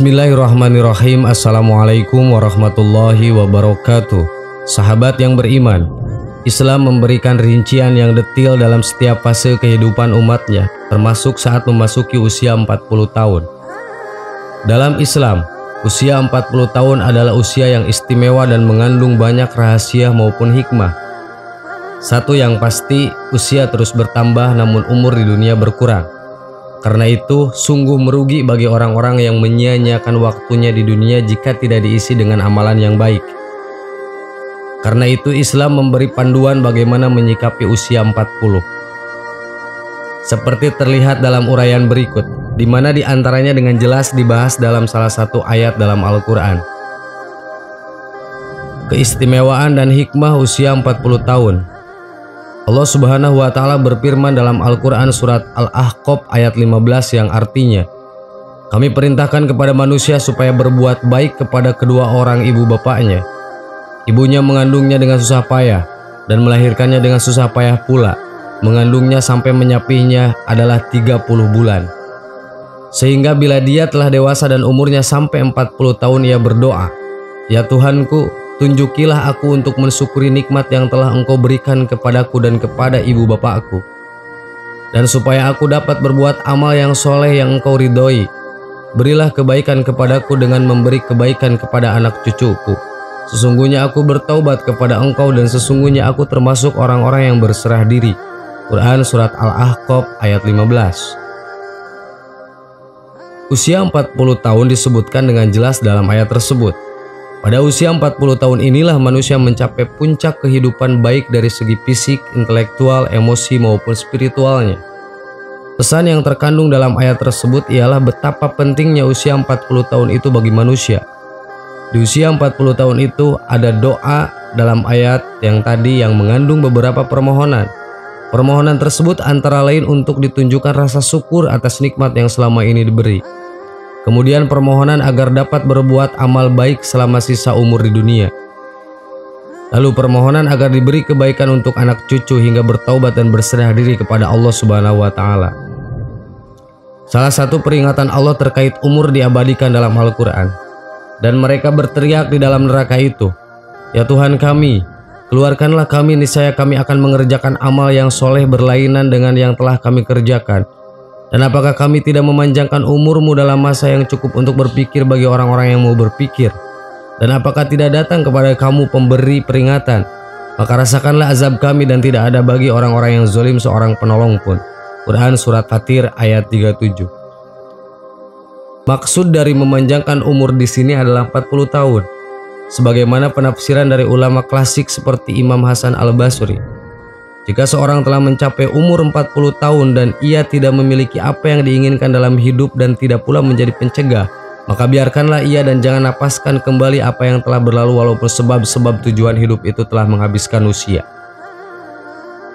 Bismillahirrahmanirrahim. Assalamualaikum warahmatullahi wabarakatuh. Sahabat yang beriman, Islam memberikan rincian yang detail dalam setiap fase kehidupan umatnya, termasuk saat memasuki usia 40 tahun. Dalam Islam, usia 40 tahun adalah usia yang istimewa dan mengandung banyak rahasia maupun hikmah. Satu yang pasti, usia terus bertambah namun umur di dunia berkurang. Karena itu, sungguh merugi bagi orang-orang yang menyia-nyiakan waktunya di dunia jika tidak diisi dengan amalan yang baik. Karena itu, Islam memberi panduan bagaimana menyikapi usia 40. Seperti terlihat dalam uraian berikut, di mana diantaranya dengan jelas dibahas dalam salah satu ayat dalam Al-Quran. Keistimewaan dan hikmah usia 40 tahun. Allah Subhanahu wa Ta'ala berfirman dalam Al-Quran surat Al-Ahqaf ayat 15 yang artinya, "Kami perintahkan kepada manusia supaya berbuat baik kepada kedua orang ibu bapaknya. Ibunya mengandungnya dengan susah payah dan melahirkannya dengan susah payah pula. Mengandungnya sampai menyapihnya adalah 30 bulan. Sehingga bila dia telah dewasa dan umurnya sampai 40 tahun ia berdoa, 'Ya Tuhanku, tunjukilah aku untuk mensyukuri nikmat yang telah Engkau berikan kepadaku dan kepada ibu bapakku. Dan supaya aku dapat berbuat amal yang soleh yang Engkau ridhoi, berilah kebaikan kepadaku dengan memberi kebaikan kepada anak cucuku. Sesungguhnya aku bertaubat kepada Engkau dan sesungguhnya aku termasuk orang-orang yang berserah diri.'" Quran Surat Al-Ahqaf ayat 15. Usia 40 tahun disebutkan dengan jelas dalam ayat tersebut. Pada usia 40 tahun inilah manusia mencapai puncak kehidupan baik dari segi fisik, intelektual, emosi maupun spiritualnya. Pesan yang terkandung dalam ayat tersebut ialah betapa pentingnya usia 40 tahun itu bagi manusia. Di usia 40 tahun itu ada doa dalam ayat yang tadi yang mengandung beberapa permohonan. Permohonan tersebut antara lain untuk ditunjukkan rasa syukur atas nikmat yang selama ini diberi. Kemudian permohonan agar dapat berbuat amal baik selama sisa umur di dunia. Lalu permohonan agar diberi kebaikan untuk anak cucu hingga bertaubat dan berserah diri kepada Allah Subhanahu wa Ta'ala. Salah satu peringatan Allah terkait umur diabadikan dalam Al-Quran. Dan mereka berteriak di dalam neraka itu, "Ya Tuhan kami, keluarkanlah kami, niscaya kami akan mengerjakan amal yang soleh berlainan dengan yang telah kami kerjakan. Dan apakah kami tidak memanjangkan umurmu dalam masa yang cukup untuk berpikir bagi orang-orang yang mau berpikir? Dan apakah tidak datang kepada kamu pemberi peringatan? Maka rasakanlah azab kami dan tidak ada bagi orang-orang yang zalim seorang penolong pun." Quran Surat Fatir ayat 37. Maksud dari memanjangkan umur di sini adalah 40 tahun. Sebagaimana penafsiran dari ulama klasik seperti Imam Hasan Al-Basri. Jika seorang telah mencapai umur 40 tahun dan ia tidak memiliki apa yang diinginkan dalam hidup dan tidak pula menjadi pencegah, maka biarkanlah ia dan jangan napaskan kembali apa yang telah berlalu walaupun sebab-sebab tujuan hidup itu telah menghabiskan usia.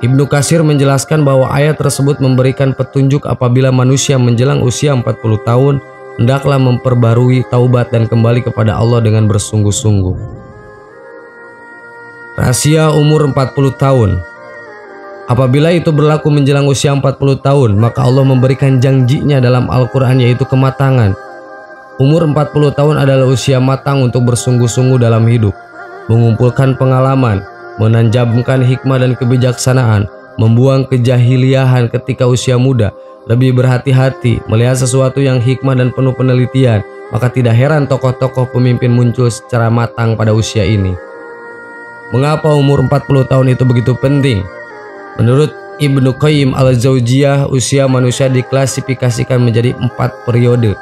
Ibnu Katsir menjelaskan bahwa ayat tersebut memberikan petunjuk apabila manusia menjelang usia 40 tahun, hendaklah memperbarui taubat dan kembali kepada Allah dengan bersungguh-sungguh. Rahasia umur 40 tahun. Apabila itu berlaku menjelang usia 40 tahun, maka Allah memberikan janjinya dalam Al-Quran yaitu kematangan. Umur 40 tahun adalah usia matang untuk bersungguh-sungguh dalam hidup, mengumpulkan pengalaman, menanjamkan hikmah dan kebijaksanaan, membuang kejahiliahan ketika usia muda, lebih berhati-hati, melihat sesuatu yang hikmah dan penuh penelitian. Maka tidak heran tokoh-tokoh pemimpin muncul secara matang pada usia ini. Mengapa umur 40 tahun itu begitu penting? Menurut Ibnu Qayyim Al-Jauziyah, usia manusia diklasifikasikan menjadi 4 periode.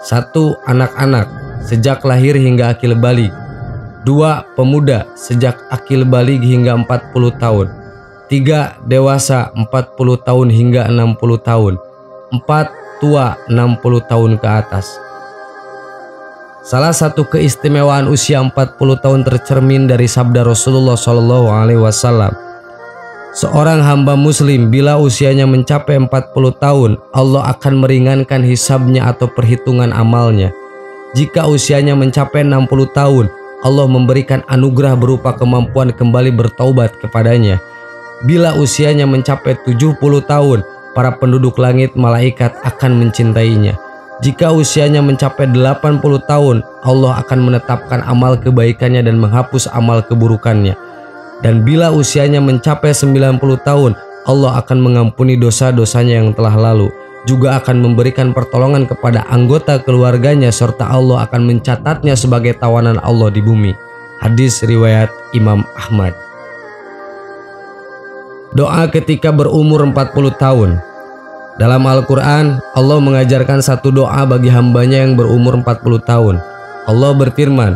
1. Anak-anak, sejak lahir hingga akil baligh. 2. Pemuda, sejak akil baligh hingga 40 tahun. 3. Dewasa, 40 tahun hingga 60 tahun. 4. Tua, 60 tahun ke atas. Salah satu keistimewaan usia 40 tahun tercermin dari sabda Rasulullah SAW. Seorang hamba muslim bila usianya mencapai 40 tahun, Allah akan meringankan hisabnya atau perhitungan amalnya. Jika usianya mencapai 60 tahun, Allah memberikan anugerah berupa kemampuan kembali bertaubat kepadanya. Bila usianya mencapai 70 tahun, para penduduk langit malaikat akan mencintainya. Jika usianya mencapai 80 tahun, Allah akan menetapkan amal kebaikannya dan menghapus amal keburukannya. Dan bila usianya mencapai 90 tahun, Allah akan mengampuni dosa-dosanya yang telah lalu, juga akan memberikan pertolongan kepada anggota keluarganya, serta Allah akan mencatatnya sebagai tawanan Allah di bumi. Hadis riwayat Imam Ahmad. Doa ketika berumur 40 tahun. Dalam Al-Quran, Allah mengajarkan satu doa bagi hambanya yang berumur 40 tahun. Allah berfirman,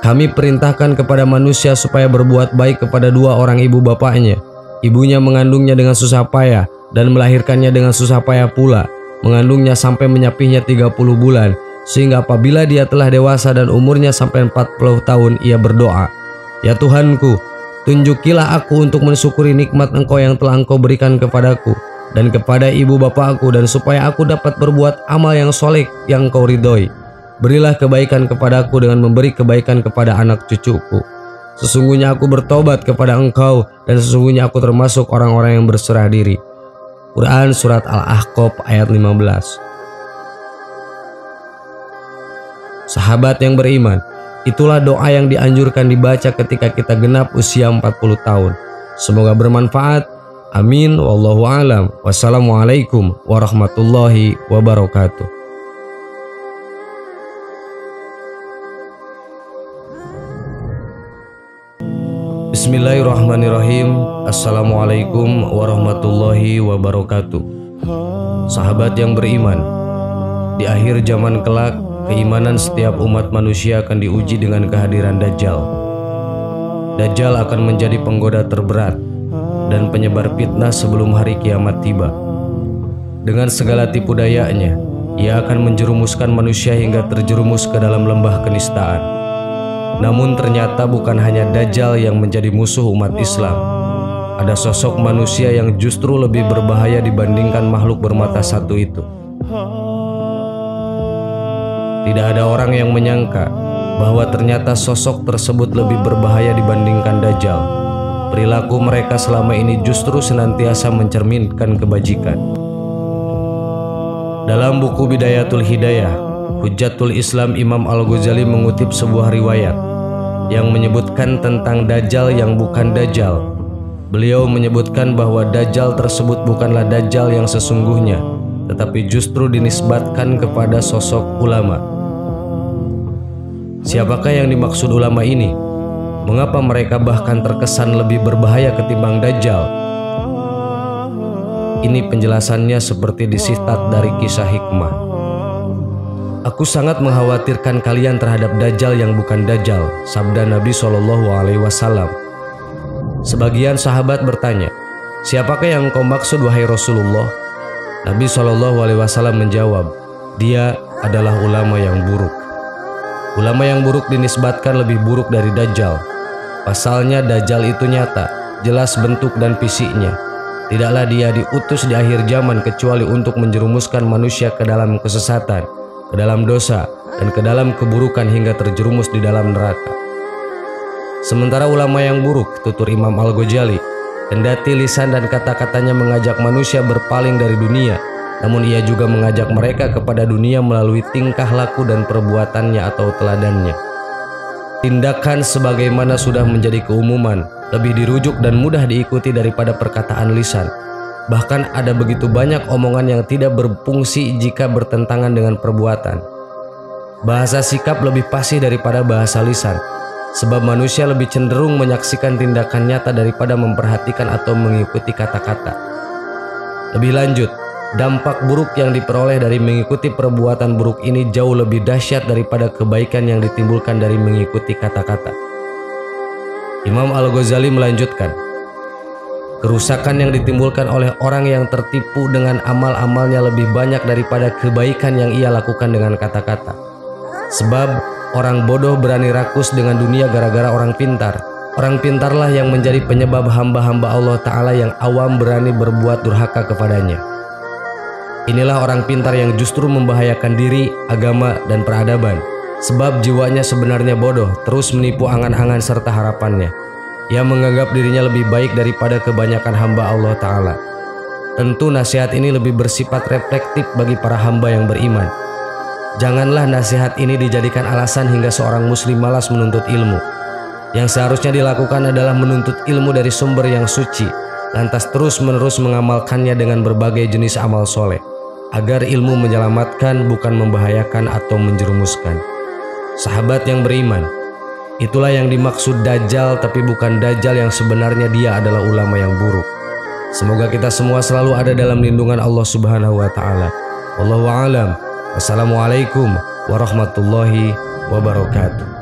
"Kami perintahkan kepada manusia supaya berbuat baik kepada dua orang ibu bapaknya. Ibunya mengandungnya dengan susah payah dan melahirkannya dengan susah payah pula, mengandungnya sampai menyapihnya 30 bulan, sehingga apabila dia telah dewasa dan umurnya sampai 40 tahun, ia berdoa, 'Ya Tuhanku, tunjukilah aku untuk mensyukuri nikmat Engkau yang telah Engkau berikan kepadaku dan kepada ibu bapakku, dan supaya aku dapat berbuat amal yang soleh yang Engkau ridhoi. Berilah kebaikan kepadaku dengan memberi kebaikan kepada anak cucuku. Sesungguhnya aku bertobat kepada Engkau dan sesungguhnya aku termasuk orang-orang yang berserah diri.'" Quran Surat Al-Ahqaf ayat 15. Sahabat yang beriman, itulah doa yang dianjurkan dibaca ketika kita genap usia 40 tahun. Semoga bermanfaat. Amin. Wallahu a'lam. Wassalamualaikum warahmatullahi wabarakatuh. Bismillahirrahmanirrahim. Assalamualaikum warahmatullahi wabarakatuh. Sahabat yang beriman, di akhir zaman kelak, keimanan setiap umat manusia akan diuji dengan kehadiran Dajjal. Dajjal akan menjadi penggoda terberat dan penyebar fitnah sebelum hari kiamat tiba. Dengan segala tipu dayanya, ia akan menjerumuskan manusia hingga terjerumus ke dalam lembah kenistaan. Namun ternyata bukan hanya Dajjal yang menjadi musuh umat Islam. Ada sosok manusia yang justru lebih berbahaya dibandingkan makhluk bermata satu itu. Tidak ada orang yang menyangka bahwa ternyata sosok tersebut lebih berbahaya dibandingkan Dajjal. Perilaku mereka selama ini justru senantiasa mencerminkan kebajikan. Dalam buku Bidayatul Hidayah, Hujjatul Islam Imam Al-Ghazali mengutip sebuah riwayat yang menyebutkan tentang Dajjal yang bukan Dajjal. Beliau menyebutkan bahwa Dajjal tersebut bukanlah Dajjal yang sesungguhnya, tetapi justru dinisbatkan kepada sosok ulama. Siapakah yang dimaksud ulama ini? Mengapa mereka bahkan terkesan lebih berbahaya ketimbang Dajjal? Ini penjelasannya seperti disitat dari kisah hikmah. "Aku sangat mengkhawatirkan kalian terhadap Dajjal yang bukan Dajjal," sabda Nabi SAW. Sebagian sahabat bertanya, "Siapakah yang kau maksud wahai Rasulullah?" Nabi SAW menjawab, "Dia adalah ulama yang buruk." Ulama yang buruk dinisbatkan lebih buruk dari Dajjal. Pasalnya Dajjal itu nyata, jelas bentuk dan fisiknya. Tidaklah dia diutus di akhir zaman kecuali untuk menjerumuskan manusia ke dalam kesesatan, ke dalam dosa, dan ke dalam keburukan hingga terjerumus di dalam neraka. Sementara ulama yang buruk, tutur Imam Al-Ghazali, kendati lisan dan kata-katanya mengajak manusia berpaling dari dunia, namun ia juga mengajak mereka kepada dunia melalui tingkah laku dan perbuatannya atau teladannya. Tindakan sebagaimana sudah menjadi keumuman, lebih dirujuk dan mudah diikuti daripada perkataan lisan. Bahkan ada begitu banyak omongan yang tidak berfungsi jika bertentangan dengan perbuatan. Bahasa sikap lebih fasih daripada bahasa lisan, sebab manusia lebih cenderung menyaksikan tindakan nyata daripada memperhatikan atau mengikuti kata-kata. Lebih lanjut, dampak buruk yang diperoleh dari mengikuti perbuatan buruk ini jauh lebih dahsyat daripada kebaikan yang ditimbulkan dari mengikuti kata-kata. Imam Al-Ghazali melanjutkan, kerusakan yang ditimbulkan oleh orang yang tertipu dengan amal-amalnya lebih banyak daripada kebaikan yang ia lakukan dengan kata-kata. Sebab orang bodoh berani rakus dengan dunia gara-gara orang pintar. Orang pintarlah yang menjadi penyebab hamba-hamba Allah Ta'ala yang awam berani berbuat durhaka kepadanya. Inilah orang pintar yang justru membahayakan diri, agama, dan peradaban. Sebab jiwanya sebenarnya bodoh, terus menipu angan-angan serta harapannya. Ia menganggap dirinya lebih baik daripada kebanyakan hamba Allah Ta'ala. Tentu nasihat ini lebih bersifat reflektif bagi para hamba yang beriman. Janganlah nasihat ini dijadikan alasan hingga seorang muslim malas menuntut ilmu. Yang seharusnya dilakukan adalah menuntut ilmu dari sumber yang suci, lantas terus-menerus mengamalkannya dengan berbagai jenis amal soleh, agar ilmu menyelamatkan bukan membahayakan atau menjerumuskan. Sahabat yang beriman, itulah yang dimaksud Dajjal, tapi bukan Dajjal yang sebenarnya dia adalah ulama yang buruk. Semoga kita semua selalu ada dalam lindungan Allah Subhanahu wa Ta'ala. Wallahu a'lam. Wassalamualaikum warahmatullahi wabarakatuh.